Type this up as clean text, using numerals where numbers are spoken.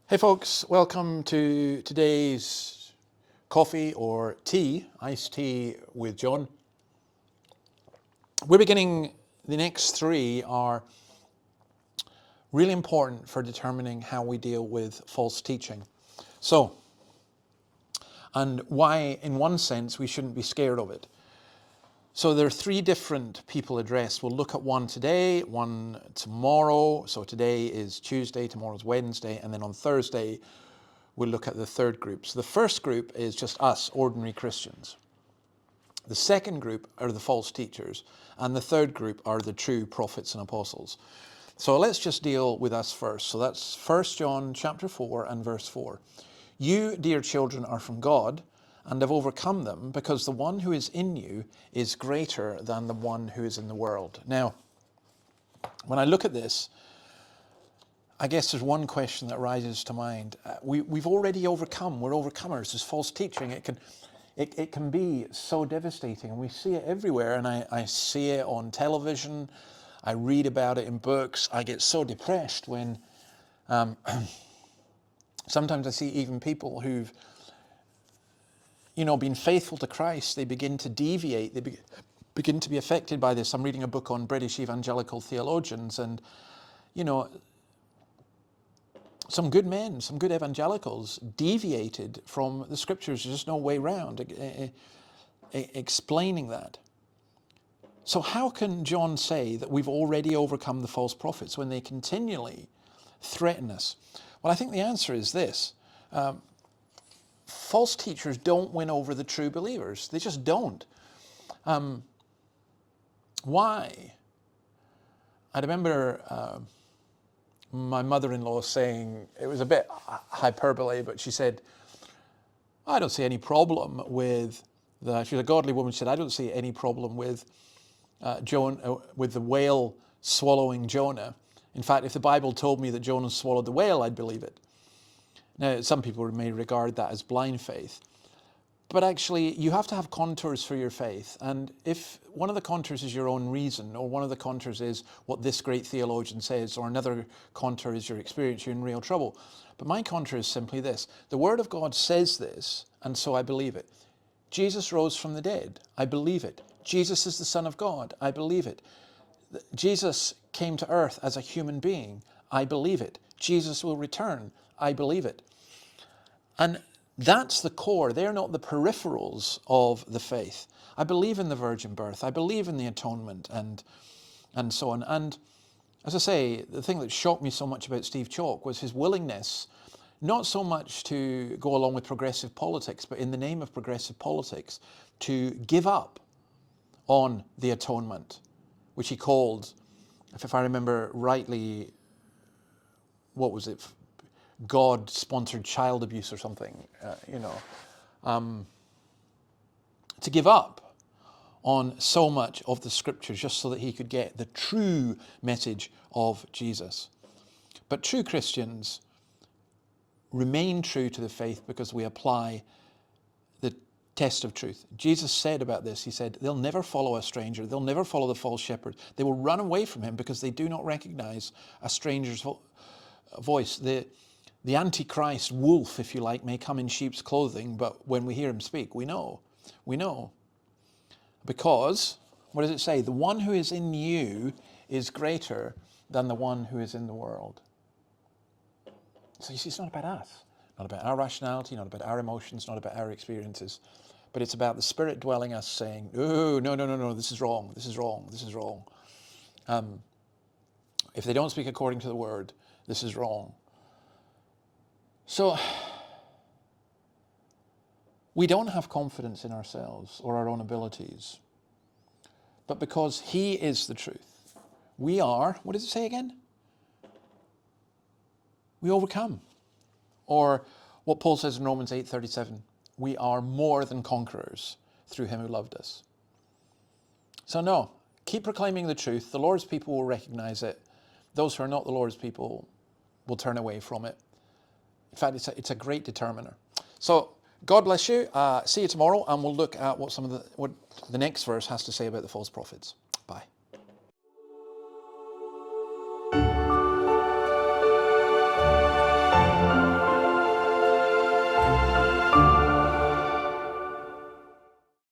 Hey folks, welcome to today's coffee or tea, iced tea with John. We're beginning, the next three are really important for determining how we deal with false teaching. And why in one sense we shouldn't be scared of it. So there are three different people addressed. We'll look at one today, one tomorrow. So today is Tuesday, tomorrow's Wednesday, and then on Thursday we'll look at the third group. So the first group is just us, ordinary Christians. The second group are the false teachers, and the third group are the true prophets and apostles. So let's just deal with us first. So that's 1 John chapter 4 and verse 4. You, dear children, are from God and have overcome them, because the one who is in you is greater than the one who is in the world. Now, when I look at this, I guess there's one question that rises to mind. We've already overcome. We're overcomers. This false teaching, it can be so devastating, and we see it everywhere. And I see it on television. I read about it in books. I get so depressed when sometimes I see even people who've been faithful to Christ, they begin to deviate. They begin to be affected by this. I'm reading a book on British evangelical theologians, and some good men, some good evangelicals deviated from the scriptures. There's just no way around explaining that. So how can John say that we've already overcome the false prophets when they continually threaten us? Well, I think the answer is this. False teachers don't win over the true believers. They just don't. Why? I remember my mother-in-law saying, it was a bit hyperbole, but she said, I don't see any problem with she's a godly woman. She said, I don't see any problem with with the whale swallowing Jonah. In fact, if the Bible told me that Jonah swallowed the whale, I'd believe it. Now, some people may regard that as blind faith. But actually, you have to have contours for your faith. And if one of the contours is your own reason, or one of the contours is what this great theologian says, or another contour is your experience, you're in real trouble. But my contour is simply this. The Word of God says this, and so I believe it. Jesus rose from the dead. I believe it. Jesus is the Son of God. I believe it. Jesus came to earth as a human being. I believe it. Jesus will return. I believe it. And that's the core. They're not the peripherals of the faith. I believe in the virgin birth. I believe in the atonement and so on. And as I say, the thing that shocked me so much about Steve Chalke was his willingness, not so much to go along with progressive politics, but in the name of progressive politics, to give up on the atonement, which he called, if I remember rightly, what was it? God-sponsored child abuse or something, to give up on so much of the scriptures just so that he could get the true message of Jesus. But true Christians remain true to the faith because we apply the test of truth. Jesus said about this, he said, they'll never follow a stranger. They'll never follow the false shepherd. They will run away from him because they do not recognize a stranger's voice. The Antichrist wolf, if you like, may come in sheep's clothing, but when we hear him speak, we know. We know. Because, what does it say? The one who is in you is greater than the one who is in the world. So you see, it's not about us, not about our rationality, not about our emotions, not about our experiences, but it's about the Spirit dwelling us saying, oh, no, this is wrong, this is wrong, this is wrong. If they don't speak according to the word, this is wrong. So, we don't have confidence in ourselves or our own abilities, but because He is the truth, we are, what does it say again? We overcome. Or what Paul says in Romans 8:37, we are more than conquerors through Him who loved us. So no, keep proclaiming the truth. The Lord's people will recognize it. Those who are not the Lord's people will turn away from it. In fact, it's a great determiner. So God bless you. See you tomorrow, and we'll look at what the next verse has to say about the false prophets. Bye.